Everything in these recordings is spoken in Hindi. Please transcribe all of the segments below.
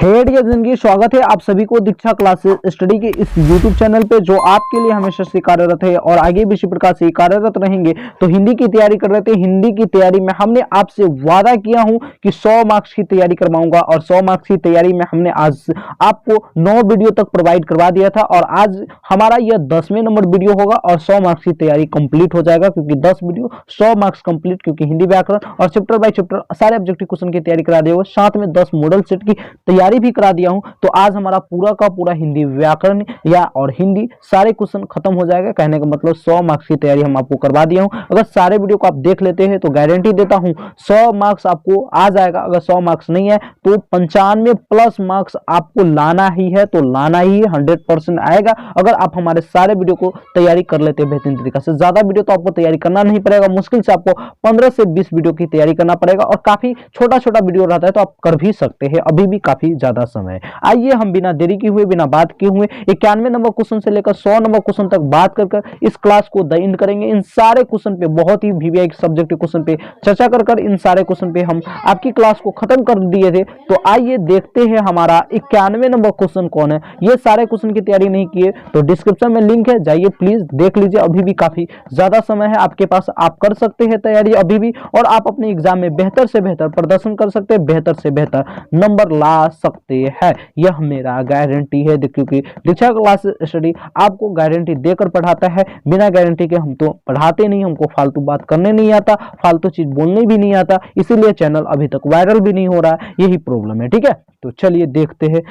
हेडिया जिंदगी, स्वागत है आप सभी को दीक्षा क्लासेस स्टडी के इस YouTube चैनल पे जो आपके लिए हमेशा से कार्यरत है और आगे भी इसी प्रकार से कार्यरत रहेंगे। तो हिंदी की तैयारी कर रहे थे। हिंदी की तैयारी में हमने आपसे वादा किया हूं कि 100 मार्क्स की तैयारी करवाऊंगा और 100 मार्क्स की तैयारी में हमने आज आपको 9 वीडियो तक प्रोवाइड करवा दिया था और आज हमारा यह 10वें नंबर वीडियो होगा और 100 मार्क्स की तैयारी कंप्लीट हो जाएगा, क्योंकि 10 वीडियो 100 मार्क्स कंप्लीट, क्योंकि हिंदी व्याकरण और चैप्टर बाय चैप्टर सारे ऑब्जेक्टिव क्वेश्चन की तैयारी करा दिया, साथ में 10 मॉडल सेट की तैयारी भी करा दिया हूं। तो आज हमारा पूरा का पूरा हिंदी व्याकरण या और हिंदी सारे क्वेश्चन खत्म हो जाएगा। कहने का मतलब 100 मार्क्स की तैयारी हम आपको करवा दिया हूं। अगर सारे वीडियो को आप देख लेते हैं तो गारंटी देता हूं 100 मार्क्स आपको आ जाएगा। अगर 100 मार्क्स नहीं है तो 95 प्लस मार्क्स आपको लाना ही है, तो लाना ही 100% आएगा अगर आप हमारे सारे वीडियो को तैयारी कर लेते हैं बेहतरीन तरीके से। ज्यादा वीडियो तो आपको तैयारी करना नहीं पड़ेगा, मुश्किल से आपको 15 से 20 वीडियो की तैयारी करना पड़ेगा और काफी छोटा छोटा वीडियो रहता है तो आप कर भी सकते हैं, अभी भी काफी ज्यादा समय है। आइए हम बिना देरी किए हुए, बिना बात किए हुए 91 नंबर क्वेश्चन से लेकर 100 नंबर क्वेश्चन तक बात कर इस क्लास को द एंड करेंगे। इन सारे क्वेश्चन पे, बहुत ही वीवीआई सब्जेक्टिव क्वेश्चन पे चर्चा कर इन सारे क्वेश्चन पे हम आपकी क्लास को खत्म कर दिए थे। तो आइए देखते हैं हमारा 91 नंबर क्वेश्चन कौन है। ये सारे क्वेश्चन की तैयारी नहीं किए तो डिस्क्रिप्शन में लिंक है, जाइए प्लीज देख लीजिए। अभी भी काफी ज्यादा समय है आपके पास, आप कर सकते हैं तैयारी अभी भी और आप अपने एग्जाम में बेहतर से बेहतर प्रदर्शन कर सकते हैं, बेहतर से बेहतर नंबर ला सकते हैं। यह मेरा गारंटी है, क्योंकि दीक्षा क्लास स्टडी आपको गारंटी देकर पढ़ाता है। बिना गारंटी के हम तो पढ़ाते नहीं, हमको फालतू बात करने नहीं आता, फालतू चीज बोलने भी नहीं आता, इसीलिए चैनल अभी तक वायरल भी नहीं हो रहा है, यही प्रॉब्लम है। ठीक है, तो चलिए देखते हैं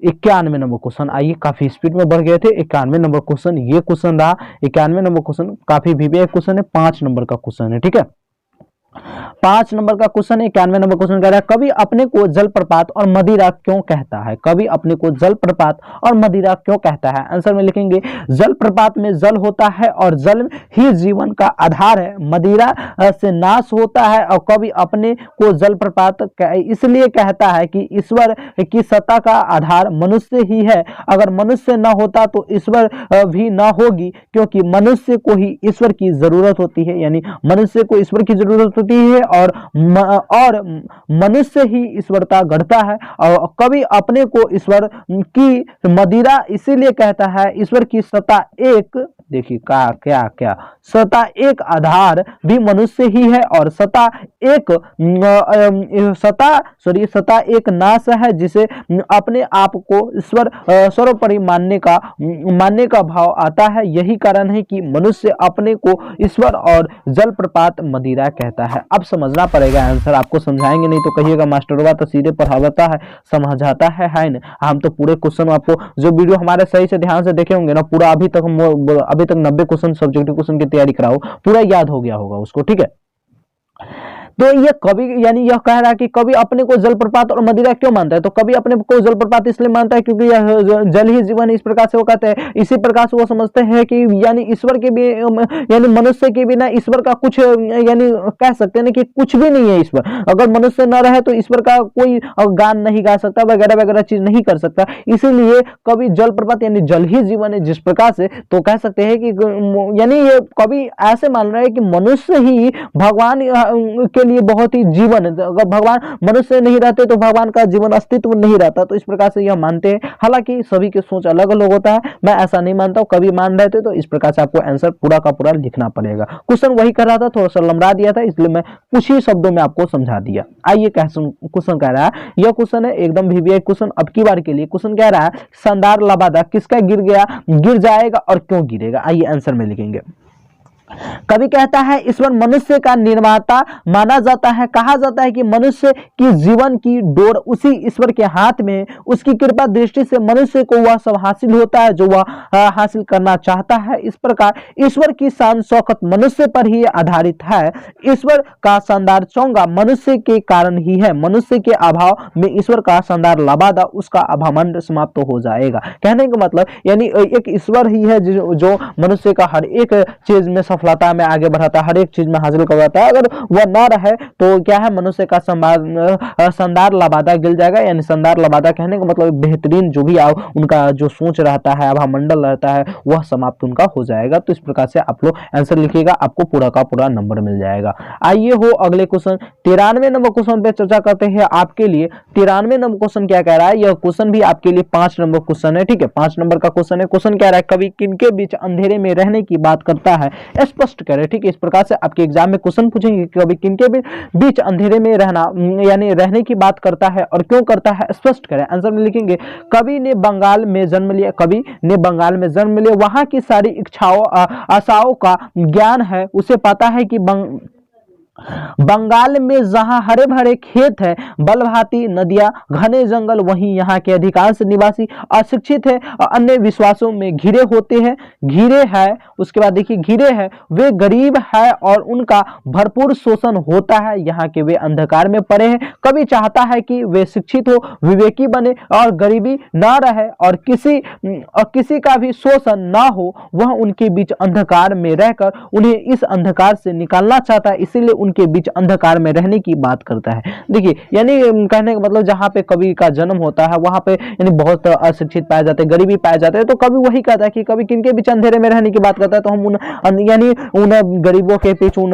91 नंबर क्वेश्चन। आइए, काफी स्पीड में बढ़ गए थे। 91 नंबर क्वेश्चन ये क्वेश्चन रहा। 91 नंबर क्वेश्चन काफी वीवीआई क्वेश्चन है, 5 नंबर का क्वेश्चन है। ठीक है, 5 नंबर का क्वेश्चन है। 91 नंबर क्वेश्चन कह रहा है, कवि अपने को जलप्रपात और मदिरा क्यों कहता है? कवि अपने को जलप्रपात और मदिरा क्यों कहता है? आंसर में लिखेंगे जलप्रपात में जल होता है और जल ही जीवन का आधार है, मदिरा से नाश होता है। और कवि अपने को जलप्रपात इसलिए कहता है कि ईश्वर की सत्ता का आधार मनुष्य ही है। अगर मनुष्य न होता तो ईश्वर भी न होगी, क्योंकि मनुष्य को ही ईश्वर की जरूरत होती है, यानी मनुष्य को ईश्वर की जरूरत होती है और मनुष्य ही ईश्वरता गढ़ता है। और कवि अपने को ईश्वर की मदिरा इसीलिए कहता है, ईश्वर की सत्ता एक, देखिए क्या सत्ता एक आधार भी मनुष्य ही है और सत्ता एक नाश है, जिसे अपने आप को ईश्वर सर्वोपरि मानने का भाव आता है। यही कारण है कि मनुष्य अपने को ईश्वर और जलप्रपात मदिरा कहता है। अब समझना पड़ेगा आंसर, आपको समझाएंगे नहीं तो कहिएगा मास्टरवा तो सीधे पढ़ाता है, समझाता है ना। हम तो पूरे क्वेश्चन आपको, जो वीडियो हमारे सही से ध्यान से देखे होंगे ना, पूरा अभी तक 90 क्वेश्चन सब्जेक्टिव क्वेश्चन की तैयारी कराओ, पूरा याद हो गया होगा उसको। ठीक है, तो ये कवि यानी यह कह रहा है कि कवि अपने को जलप्रपात और मदिरा क्यों मानता है? तो कवि अपने को जलप्रपात इसलिए मानता है क्योंकि यह जल ही जीवन, इस प्रकार से वो कहते हैं। इसी प्रकार से वो समझते हैं कि यानी ईश्वर के भी, यानी मनुष्य के बिना ईश्वर का कुछ, यानी कह सकते हैं कि कुछ भी नहीं है ईश्वर। अगर मनुष्य न रहे तो ईश्वर का कोई गान नहीं गा सकता, वगैरह वगैरह चीज नहीं कर सकता। इसीलिए कवि जलप्रपात यानी जल ही जीवन है, जिस प्रकार से तो कह सकते हैं कि यानी ये कवि ऐसे मान रहे हैं कि मनुष्य ही भगवान के लिए बहुत ही जीवन है। अगर भगवान मनुष्य नहीं रहते तो भगवान का जीवन अस्तित्व नहीं रहता। तो इस प्रकार से यह मानते हैं। हालांकि सभी की सोच अलग अलग होता है, मैं ऐसा नहीं मानता हूं। कभी मान रहे थे तो इस प्रकार से आपको आंसर पूरा का पूरा लिखना पड़ेगा। क्वेश्चन वही कर रहा था, थोड़ा सा लंबा दिया था, इसलिए मैं कुछ ही शब्दों में आपको समझा दिया। आइए, क्वेश्चन कह रहा है, यह क्वेश्चन है एकदम वीवीआई क्वेश्चन। अब की बार के लिए क्वेश्चन कह रहा है, शानदार लबादा किसका गिर जाएगा और क्यों गिरेगा? आइए आंसर में लिखेंगे। कवि कहता है, ईश्वर मनुष्य का निर्माता माना जाता है। कहा जाता है कि मनुष्य की जीवन की डोर उसी ईश्वर के हाथ में है। उसकी कृपा दृष्टि से मनुष्य को वह सब हासिल होता है जो वह हासिल करना चाहता है। इस प्रकार ईश्वर की शान शौकत मनुष्य पर ही आधारित है। ईश्वर का शानदार चोंगा मनुष्य के कारण ही है। मनुष्य के अभाव में ईश्वर का शानदार लबादा, उसका अभामंड समाप्त हो जाएगा। कहने का मतलब यानी एक ईश्वर ही है जो मनुष्य का हर एक चीज में सफलता में आगे बढ़ाता है, हर एक चीज में हासिल करवाता है। अगर वह ना रहे तो क्या है, मनुष्य का शानदार लबादा गिर जाएगा। यानी शानदार लबादा कहने का मतलब बेहतरीन जो भी उनका जो सोच रहता है, आभा मंडल रहता है, वह समाप्त उनका हो जाएगा। तो इस प्रकार से आप लोग आंसर लिखिएगा, आपको पूरा का पूरा नंबर मिल जाएगा। आइए हो अगले क्वेश्चन 93 नंबर क्वेश्चन पे चर्चा करते हैं। आपके लिए 93 नंबर क्वेश्चन क्या कह रहा है, यह क्वेश्चन भी आपके लिए 5 नंबर क्वेश्चन है, ठीक है, 5 नंबर का क्वेश्चन है। क्वेश्चन क्या रहा है, कभी किनके बीच अंधेरे में रहने की बात करता है, स्पष्ट करें, ठीक है। इस प्रकार से आपके एग्जाम में क्वेश्चन पूछेंगे, कभी किनके बीच अंधेरे में रहना यानी रहने की बात करता है और क्यों करता है, स्पष्ट करें। आंसर में लिखेंगे, कवि ने बंगाल में जन्म लिया, कवि ने बंगाल में जन्म लिया, वहां की सारी इच्छाओं आशाओं का ज्ञान है, उसे पता है कि बंगाल में जहां हरे भरे खेत है, बलभाती नदियां, घने जंगल, वहीं यहाँ के अधिकांश निवासी अशिक्षित है, अन्य विश्वासों में घिरे होते हैं, घिरे है। उसके बाद देखिए घिरे है, वे गरीब है और उनका भरपूर शोषण होता है, यहाँ के वे अंधकार में पड़े हैं। कभी चाहता है कि वे शिक्षित हो, विवेकी बने और गरीबी ना रहे और किसी का भी शोषण ना हो। वह उनके बीच अंधकार में रहकर उन्हें इस अंधकार से निकालना चाहता है, इसीलिए उनके बीच अंधकार में रहने की बात करता है। देखिए यानी कहने का मतलब जहां पे कवि का जन्म होता है वहां पे यानी बहुत अशिक्षित पाए जाते हैं, गरीबी पाए जाते हैं, तो कवि वही कहता है कि कवि किनके बीच अंधेरे में रहने की बात करता है, तो हम उन गरीबों के बीच, उन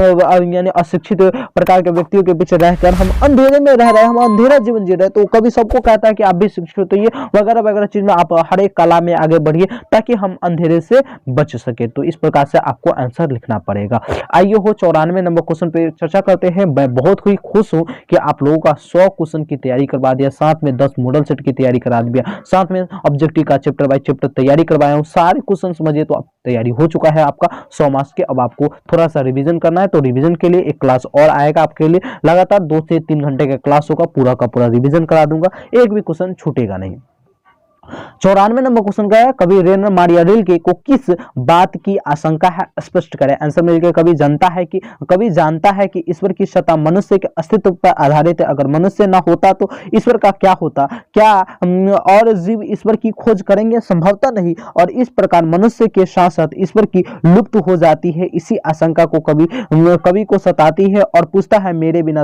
यानी अशिक्षित प्रकार के व्यक्तियों के बीच रहकर हम अंधेरे में रह रहे हैं, हम अंधेरा जीवन जी रहे हैं। तो कवि सबको कहता है कि आप भी शिक्षित होइए, वगैरह वगैरह चीज में आप हर एक कला में आगे बढ़िए ताकि हम अंधेरे से बच सके। तो इस प्रकार से आपको आंसर लिखना पड़ेगा। आइए हो 94 नंबर क्वेश्चन पे चर्चा करते हैं। मैं बहुत ही खुश हूं कि आप लोगों का 100 क्वेश्चन की तैयारी करवा दिया, साथ में 10 मॉडल सेट की तैयारी करा दिया, साथ में ऑब्जेक्टिव का चैप्टर बाय चैप्टर तैयारी करवाया हूं। सारे क्वेश्चन समझिए तो आप तैयारी हो चुका है आपका 100 मार्क्स के। अब आपको थोड़ा सा रिवीजन करना है, तो रिवीजन के लिए एक क्लास और आएगा आपके लिए, लगातार 2 से 3 घंटे का क्लास होगा, पूरा का पूरा रिवीजन करा दूंगा, एक भी क्वेश्चन छूटेगा नहीं। 94 नंबर क्वेश्चन का है, कभी रेनर मारिया रिल्के को किस बात की आशंका है, स्पष्ट करें। आंसर में लिखिए, कभी जानता है कि ईश्वर की सत्ता मनुष्य के अस्तित्व पर आधारित है, अगर मनुष्य ना होता तो ईश्वर का क्या होता, क्या और जीव ईश्वर की खोज करेंगे, संभवतः नहीं, और इस प्रकार मनुष्य के साथ साथ ईश्वर की लुप्त हो जाती है। इसी आशंका को कवि को सताती है और पूछता है, मेरे बिना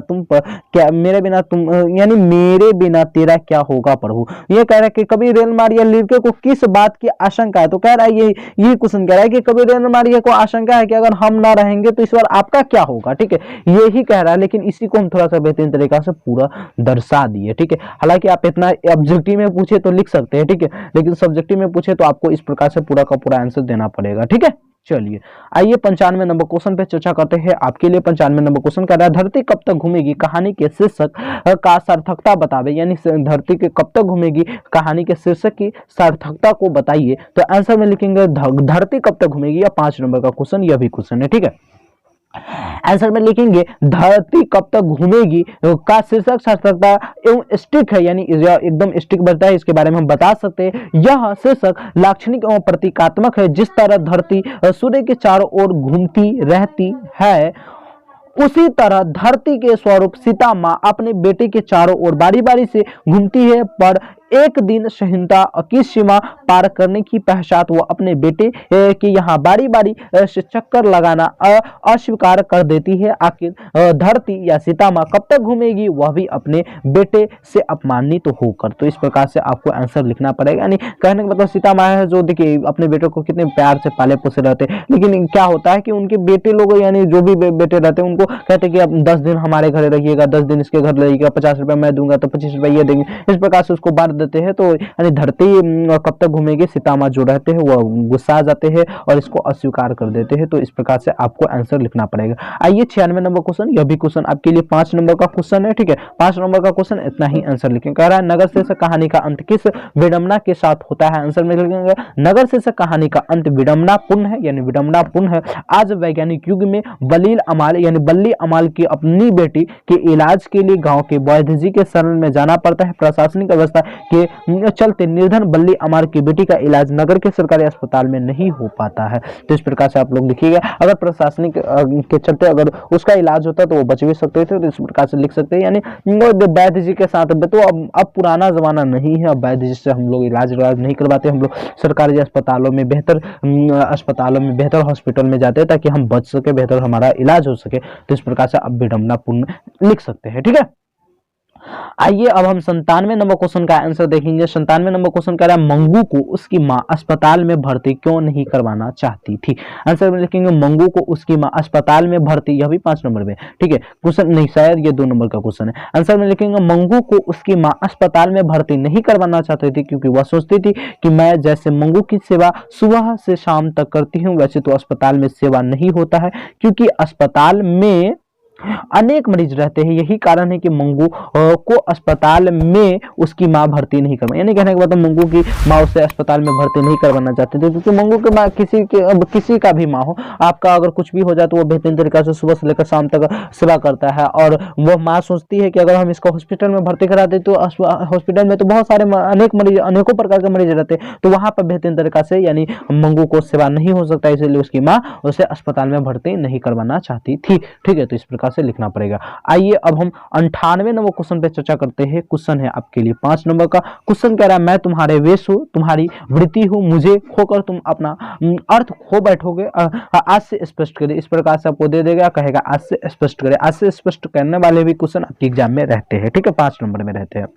तेरा क्या होगा प्रभु। यह कह रहा है कि कवि रेनर मारिया रिल्के को किस बात की आशंका है, तो कह रहा है यही क्वेश्चन कह रहा है कि कवि रेनर मारिया को आशंका है कि अगर हम ना रहेंगे तो ईश्वर आपका क्या होगा, ठीक है, यही कह रहा है। लेकिन इसी को हम थोड़ा सा बेहतरीन तरीका से पूरा दर्शा दिए, ठीक है। हालांकि आप इतना ऑब्जेक्टिव में पूछे तो लिख सकते हैं, ठीक है, लेकिन सब्जेक्टिव में पूछे तो आपको इस प्रकार से पूरा का पूरा आंसर देना पड़ेगा, ठीक है। चलिए आइए 95 नंबर क्वेश्चन पे चर्चा करते हैं। आपके लिए 95 नंबर क्वेश्चन कह रहा है, धरती कब तक घूमेगी, कहानी के शीर्षक का सार्थकता बतावे। यानी धरती के कब तक घूमेगी, कहानी के शीर्षक की सार्थकता को बताइए। तो आंसर में लिखेंगे धरती कब तक घूमेगी, या 5 नंबर का क्वेश्चन, यह भी क्वेश्चन है, ठीक है। आंसर में लिखेंगे, धरती कब तक घूमेगी का शीर्षक सार्थकता एवं स्टिक है, यानी एकदम स्टिक बनता है, इसके बारे में हम बता सकते हैं। यह शीर्षक लाक्षणिक एवं प्रतीकात्मक है। जिस तरह धरती सूर्य के चारों ओर घूमती रहती है, उसी तरह धरती के स्वरूप सीता माँ अपने बेटे के चारों ओर बारी बारी से घूमती है, पर एक दिन संहिता की सीमा पार करने की पश्चात वो अपने बेटे के यहाँ बारी बारी से चक्कर लगाना अस्वीकार कर देती है। आखिर धरती या सीता माँ कब तक घूमेगी, वह भी अपने बेटे से अपमानित होकर। तो इस प्रकार से आपको आंसर लिखना पड़ेगा। यानी कहने का मतलब सीता माँ है जो देखिए अपने बेटे को कितने प्यार से पाले पोसे रहते, लेकिन क्या होता है कि उनके बेटे लोग यानी जो भी बेटे रहते हैं उनको कहते कि अब 10 दिन हमारे घर रहिएगा, 10 दिन इसके घर रहिएगा, 50 रुपए मैं दूंगा तो 25 रुपए ये देंगे, इस प्रकार से उसको बांट देते हैं। तो यानी धरती कब तक घूमेगी, सीता माँ जो रहते हैं वो गुस्सा आ जाते हैं और इसको अस्वीकार कर देते हैं। तो इस प्रकार से आपको आंसर लिखना पड़ेगा। आइए 96 नंबर क्वेश्चन, यह भी क्वेश्चन आपके लिए 5 नंबर का क्वेश्चन है, ठीक है। 5 नंबर का क्वेश्चन, इतना ही आंसर लिखें। कह रहा है, नगर शीर्षक कहानी का अंत किस विडंबना के साथ होता है। आंसर में लिखेंगे, नगर शीर्षक कहानी का अंत विडंबनापूर्ण है, यानी विडंबनापूर्ण है। आज वैज्ञानिक युग में बल्ली अमाल की अपनी बेटी के इलाज के लिए गांव के वैद्य जी के शरण में जाना पड़ता है। प्रशासनिक व्यवस्था के चलते निर्धन बल्ली अमार की बेटी का इलाज नगर के सरकारी अस्पताल में नहीं हो पाता है। तो इस प्रकार से आप लोग लिखिएगा, अगर प्रशासनिक के चलते अगर उसका इलाज होता तो वो बच भी सकते थे, तो इस प्रकार से लिख सकते हैं। यानी वैद्य जी के साथ तो अब पुराना जमाना नहीं है, अब वैद्य जी से हम लोग इलाज नहीं करवाते, हम लोग सरकारी अस्पतालों में बेहतर हॉस्पिटल में जाते हैं ताकि हम बच सके, बेहतर हमारा इलाज हो सके। तो इस प्रकार से अब विडंबनापूर्ण लिख सकते हैं। ठीक है, आइए अब हम 97 नंबर क्वेश्चन का आंसर देखेंगे। 97 नंबर क्वेश्चन कह रहा है मंगू को उसकी मां अस्पताल में भर्ती क्यों नहीं करवाना चाहती थी। आंसर में लिखेंगे मंगू को उसकी मां अस्पताल में भर्ती, यह भी 5 नंबर में। ठीक है, क्वेश्चन नहीं, शायद ये 2 नंबर का क्वेश्चन है। आंसर में लिखेंगे मंगू को उसकी मां अस्पताल में भर्ती नहीं करवाना चाहती थी क्योंकि वह सोचती थी कि मैं जैसे मंगू की सेवा सुबह से शाम तक करती हूँ वैसे तो अस्पताल में सेवा नहीं होता है, क्योंकि अस्पताल में अनेक मरीज रहते हैं, यही कारण है कि मंगू को अस्पताल में उसकी मां भर्ती नहीं करवाना। यानी कहने के बाद मंगू की मां उसे अस्पताल में भर्ती नहीं करवाना चाहते थे, क्योंकि मंगू की मां किसी का भी मां हो, आपका अगर कुछ भी हो जाए तो वो बेहतरीन तरीके से सुबह से लेकर शाम तक सेवा करता है, और वह मां सोचती है कि अगर हम इसको हॉस्पिटल में भर्ती करा दे तो हॉस्पिटल में तो बहुत सारे अनेकों प्रकार के मरीज रहते हैं, तो वहां पर बेहतरीन तरीका से यानी मंगू को सेवा नहीं हो सकता, इसलिए उसकी मां उसे अस्पताल में भर्ती नहीं करवाना चाहती थी। ठीक है, तो इस प्रकार से लिखना पड़ेगा। आइए अब हम 98 नंबर क्वेश्चन पे चर्चा करते हैं। क्वेश्चन है आपके लिए 5 नंबर का। क्वेश्चन कह रहा है मैं तुम्हारे वेश हूँ, तुम्हारी वृत्ति हूँ, मुझे खोकर तुम अपना अर्थ खो बैठोगे, आज से स्पष्ट करें। इस प्रकार से आपको दे देगा, कहेगा आज से स्पष्ट करें। आज से स्पष्ट करने वाले भी क्वेश्चन आपके एग्जाम में रहते हैं। ठीक है, 5 नंबर में रहते हैं।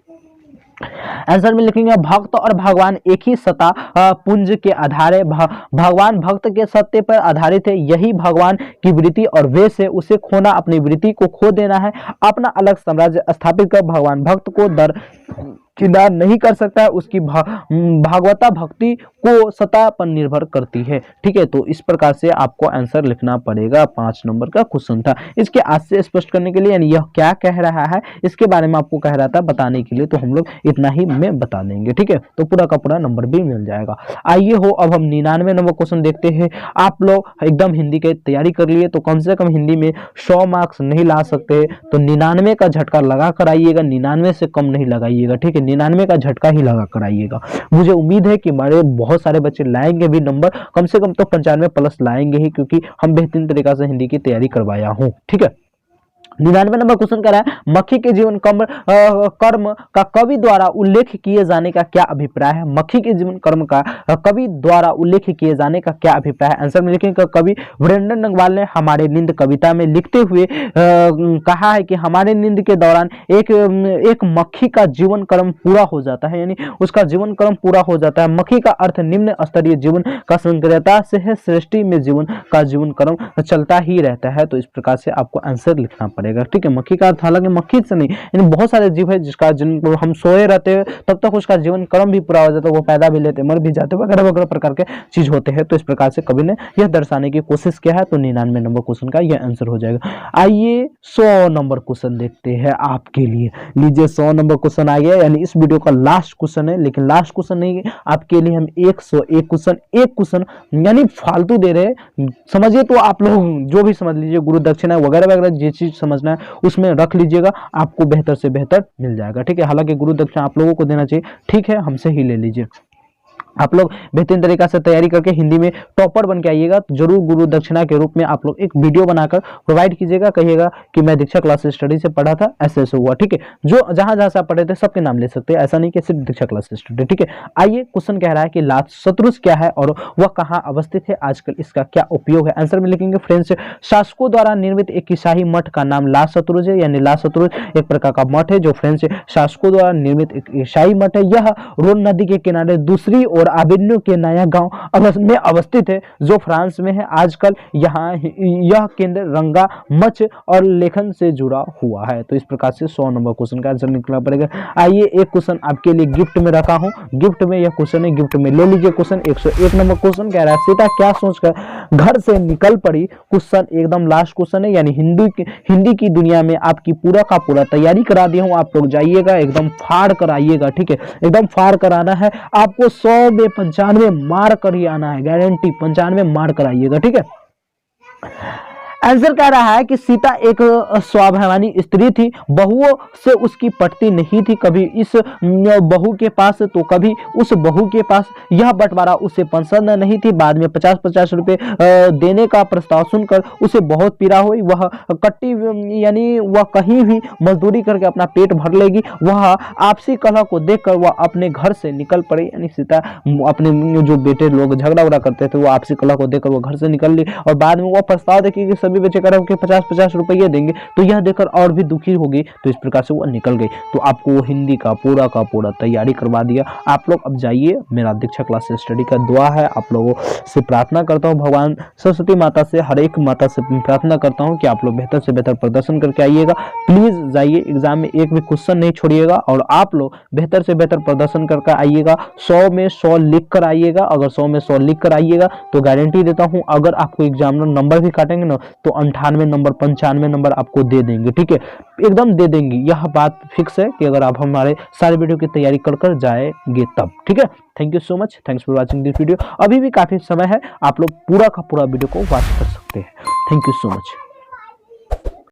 आंसर में लिखेंगे भक्त और भगवान एक ही सत्ता पुंज के आधार, भगवान भक्त के सत्य पर आधारित है, यही भगवान की वृत्ति और वेश है, उसे खोना अपनी वृत्ति को खो देना है, अपना अलग साम्राज्य स्थापित कर भगवान भक्त को किनार नहीं कर सकता है, उसकी भागवता भक्ति को सत्ता पर निर्भर करती है। ठीक है, तो इस प्रकार से आपको आंसर लिखना पड़ेगा। 5 नंबर का क्वेश्चन था। इसके आज से स्पष्ट करने के लिए यानी यह क्या कह रहा है इसके बारे में आपको कह रहा था बताने के लिए, तो हम लोग इतना ही में बता देंगे। ठीक है, तो पूरा का पूरा नंबर भी मिल जाएगा। आइए हो अब हम 99 नंबर क्वेश्चन देखते हैं। आप लोग एकदम हिंदी की तैयारी कर लिए तो कम से कम हिंदी में 100 मार्क्स नहीं ला सकते, तो 99 का झटका लगा कर आइएगा, 99 से कम नहीं लगाइएगा। ठीक है, 99 का झटका ही लगा कर आइएगा। मुझे उम्मीद है कि हमारे बहुत सारे बच्चे लाएंगे भी नंबर, कम से कम तो 95 प्लस लाएंगे ही, क्योंकि हम बेहतरीन तरीका से हिंदी की तैयारी करवाया हूं। ठीक है, 99 नंबर क्वेश्चन कर रहा है मक्खी के जीवन कर्म का कवि द्वारा उल्लेख किए जाने का क्या अभिप्राय है। मक्खी के जीवन कर्म का कवि द्वारा उल्लेख किए जाने का क्या अभिप्राय है। आंसर में लिखेंगे कवि वीरेंद्र नगवाल ने हमारे नींद कविता में लिखते हुए कहा है कि हमारे नींद के दौरान एक मक्खी का जीवन कर्म पूरा हो जाता है, यानी उसका जीवन कर्म पूरा हो जाता है। मक्खी का अर्थ निम्न स्तरीय जीवन का संक्रियता से है, सृष्टि में जीवन का जीवन कर्म चलता ही रहता है। तो इस प्रकार से आपको आंसर लिखना पड़ेगा। ठीक है, मक्खी का अर्थ हालांकि मक्खी से नहीं, यानी बहुत सारे जीव है जिसका हम सोए रहते हैं तब तक उसका जीवन कर्म भी पूरा हो जाता है, वो पैदा भी लेते मर भी जाते वगैरह वगैरह प्रकार के चीज होते हैं। तो इस प्रकार से कवि ने यह दर्शाने की कोशिश किया है, तो 99 नंबर क्वेश्चन का यह आंसर हो जाएगा। आइए 100 नंबर क्वेश्चन देखते हैं आपके लिए। लीजिए 100 नंबर क्वेश्चन आ गया, यानी इस वीडियो का लास्ट क्वेश्चन है, लेकिन लास्ट क्वेश्चन नहीं है आपके लिए, हम 101 क्वेश्चन एक क्वेश्चन यानी फालतू दे रहे हैं, समझिए। तो आप लोग जो भी समझ लीजिए, गुरु दक्षिणा वगैरह वगैरह जो चीज समझना है उसमें रख लीजिएगा, आपको बेहतर से बेहतर मिल जाएगा। ठीक है, हालांकि गुरु दक्षिणा आप लोगों को देना चाहिए, ठीक है, हमसे ही ले लीजिए। आप लोग बेहतरीन तरीका से तैयारी करके हिंदी में टॉपर बन के आइएगा, तो जरूर गुरु दक्षिणा के रूप में आप लोग एक वीडियो बनाकर प्रोवाइड कीजिएगा, कहिएगा कि मैं दीक्षा क्लास स्टडी से पढ़ा था, ऐसे ऐसे हुआ। ठीक है, जो जहां जहां से आप पढ़े थे सबके नाम ले सकते हैं, ऐसा नहीं कि सिर्फ दीक्षा क्लास स्टडी। ठीक है, आइए क्वेश्चन कह रहा है कि लाशत्रुज क्या है और वह कहाँ अवस्थित है, आजकल इसका क्या उपयोग है। आंसर में लिखेंगे फ्रेंड्स शासकों द्वारा निर्मित एक ईसाई मठ का नाम लाशत्रुज है, यानी लाशत्रुज एक प्रकार का मठ है जो फ्रेंड्स शासकों द्वारा निर्मित एक ईसाई मठ है। यह रोन नदी के किनारे दूसरी ओर आबिन्यो के नया गांव में अवस्थित है, जो फ्रांस में है। आजकल यहाँ यह केंद्र रंगा मच और लेखन से जुड़ा हुआ है। तो इस प्रकार से 100 नंबर क्वेश्चन का आंसर निकलना पड़ेगा। आइए एक क्वेश्चन आपके लिए गिफ्ट में रखा हूं, गिफ्ट में यह क्वेश्चन है, गिफ्ट में ले लीजिए। क्वेश्चन 101 नंबर क्वेश्चन कह रहा है सीता क्या सोचकर घर से निकल पड़ी। क्वेश्चन एकदम लास्ट क्वेश्चन है, यानी हिंदी की दुनिया में आपकी पूरा का पूरा तैयारी करा दिया हूं, आप लोग जाइएगा एकदम फाड़ कर आइएगा। ठीक है, एकदम फाड़ कर आना है आपको, 100 में 95 मार कर ही आना है, गारंटी 95 मार कर आइएगा। ठीक है, आंसर कह रहा है कि सीता एक स्वाभिमानी स्त्री थी, बहुओं से उसकी पटती नहीं थी, कभी इस बहू के पास तो कभी उस बहू के पास। यह बंटवारा उसे पसंद नहीं थी। बाद में 50-50 रुपए देने का प्रस्ताव सुनकर उसे बहुत पीड़ा हुई। वह कट्टी यानी वह कहीं भी मजदूरी करके अपना पेट भर लेगी। वह आपसी कलह को देखकर वह अपने घर से निकल पड़ी। यानी सीता अपने जो बेटे लोग झगड़ा उगड़ा करते थे, वो आपसी कलह को देखकर वो घर से निकल ली। और बाद में वह प्रस्ताव देखी कि सभी बच्चे कह रहे कि 50-50 रुपये देंगे, तो यह देखकर और भी दुखी होगी। तो इस प्रकार से वो निकल गई। तो आपको वो हिंदी का पूरा तैयारी करवा दिया। आप लोग अब जाइए, मेरा दीक्षा क्लास स्टडी का दुआ है, आप लोगों से प्रार्थना करता हूँ, भगवान सरस्वती माता से, हर एक माता से प्रार्थना करता हूँ कि आप लोग बेहतर से बेहतर प्रदर्शन करके आइएगा। प्लीज जाइए, एग्जाम में एक भी क्वेश्चन नहीं छोड़िएगा और आप लोग बेहतर से बेहतर प्रदर्शन करके आइएगा। 100 में 100 लिख कर आइएगा। अगर 100 में 100 लिख कर आइएगा तो गारंटी देता हूँ, अगर आपको एग्जामिनर नंबर भी काटेंगे ना तो 98 नंबर 95 नंबर आपको दे देंगे। ठीक है, एकदम दे देंगे, यह बात फिक्स है कि अगर आप हमारे सारे वीडियो की तैयारी कर जाएंगे तब। ठीक है, thank you so much, thanks for watching this video. अभी भी काफी समय है, आप लोग पूरा का पूरा वीडियो को वॉच कर सकते हैं। Thank you so much.